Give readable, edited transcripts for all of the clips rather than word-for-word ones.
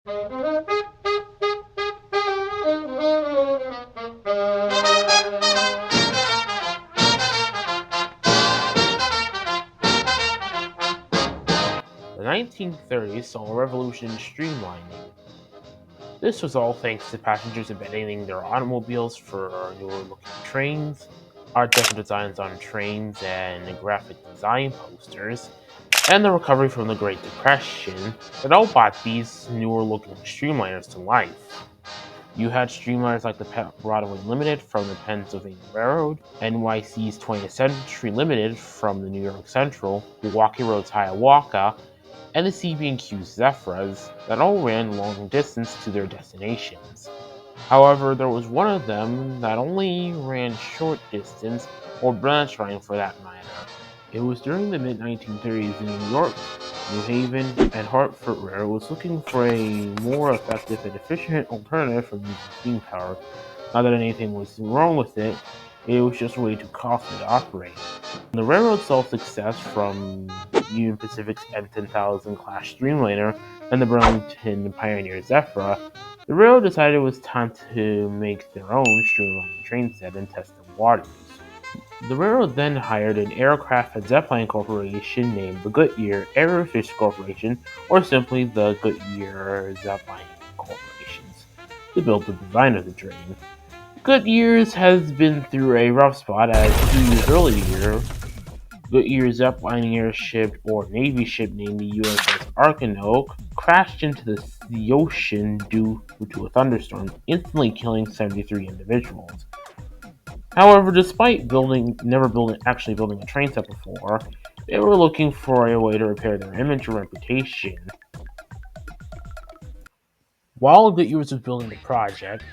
The 1930s saw a revolution in streamlining. This was all thanks to passengers abandoning their automobiles for newer looking trains, Art Deco designs on trains, and graphic design posters, and the recovery from the Great Depression that all brought these newer looking streamliners to life. You had streamliners like the Broadway Limited from the Pennsylvania Railroad, NYC's 20th Century Limited from the New York Central, Milwaukee Road's Hiawatha, and the CB&Q Zephyrs that all ran long distance to their destinations. However, there was one of them that only ran short distance, or Branchliner for that matter. It was during the mid-1930s in New York, New Haven, and Hartford Railroad was looking for a more effective and efficient alternative for using steam power. Not that anything was wrong with it, it was just way too costly to operate. The railroad saw success from Union Pacific's M10,000 class streamliner and the Burlington Pioneer Zephyr. The railroad decided it was time to make their own streamliner train set and test the waters. The railroad then hired an aircraft and zeppelin corporation named the Goodyear Aerofish Corporation, or simply the Goodyear Zeppelin Corporations, to build the design of the train. Goodyear's has been through a rough spot as 2 years earlier, Goodyear's Zeppelin airship or Navy ship named the USS Archinoke crashed into the ocean due to a thunderstorm, instantly killing 73 individuals. However, despite actually building a train set before, they were looking for a way to repair their image and reputation. While Goodyear was building the project,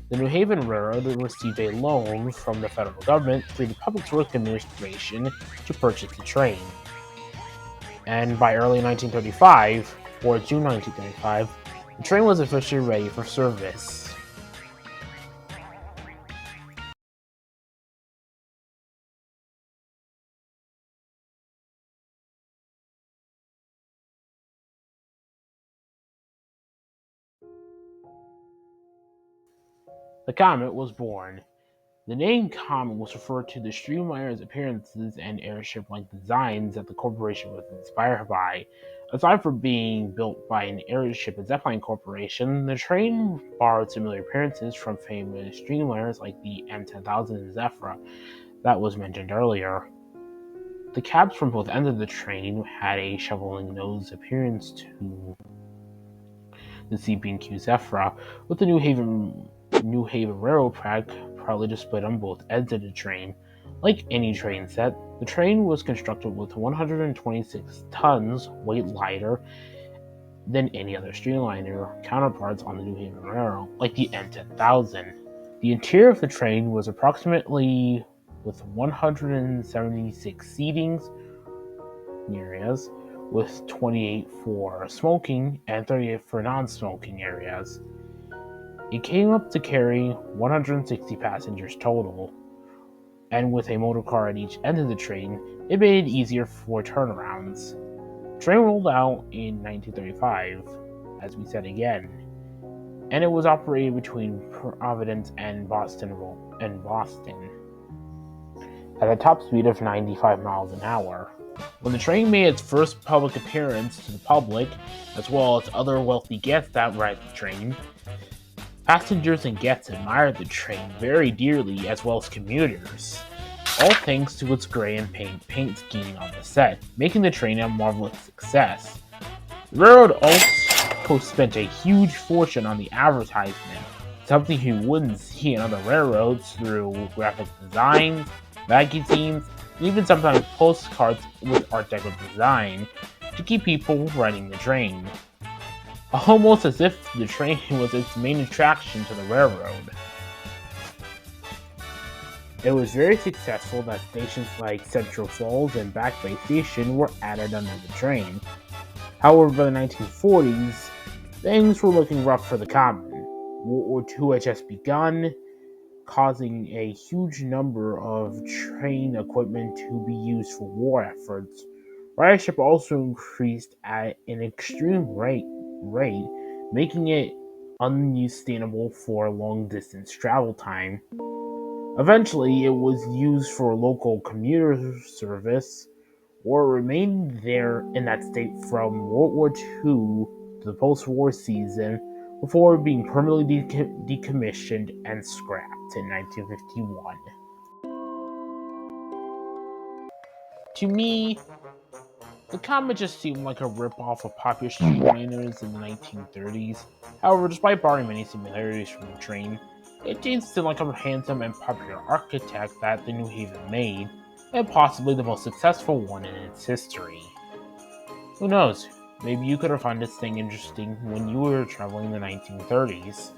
the New Haven Railroad received a loan from the federal government through the Public Works Administration to purchase the train. And by early 1935, or June 1935, the train was officially ready for service. The Comet was born. The name Comet was referred to the streamliner's appearances and airship-like designs that the corporation was inspired by. Aside from being built by an airship and zeppelin corporation, the train borrowed similar appearances from famous streamliners like the M10,000 and Zephyr that was mentioned earlier. The cabs from both ends of the train had a shoveling nose appearance to the CB&Q Zephyr, with the New Haven Railroad track proudly displayed on both ends of the train. Like any train set, the train was constructed with 126 tons weight lighter than any other streamliner counterparts on the New Haven Railroad, like the M10,000. The interior of the train was approximately with 176 seatings areas, with 28 for smoking and 38 for non-smoking areas. It came up to carry 160 passengers total, and with a motor car at each end of the train, it made it easier for turnarounds. The train rolled out in 1935, as we said again, and it was operated between Providence and Boston at a top speed of 95 miles an hour. When the train made its first public appearance to the public, as well as other wealthy guests that ride the train, passengers and guests admired the train very dearly, as well as commuters, all thanks to its gray and paint scheme on the set, making the train a marvelous success. The railroad also spent a huge fortune on the advertisement, something you wouldn't see in other railroads through graphic designs, magazines, and even sometimes postcards with Art Deco design to keep people riding the train. Almost as if the train was its main attraction to the railroad. It was very successful that stations like Central Falls and Back Bay Station were added under the train. However, by the 1940s, things were looking rough for the Comet. World War II had just begun, causing a huge number of train equipment to be used for war efforts. Ridership also increased at an extreme rate, making it unsustainable for long-distance travel time. Eventually, it was used for local commuter service, or remained there in that state from World War II to the post-war season before being permanently decommissioned and scrapped in 1951. To me, the Comet just seemed like a rip-off of popular streamliners in the 1930s. However, despite borrowing many similarities from the train, it seems to like a handsome and popular architect that the New Haven made, and possibly the most successful one in its history. Who knows? Maybe you could have found this thing interesting when you were traveling in the 1930s.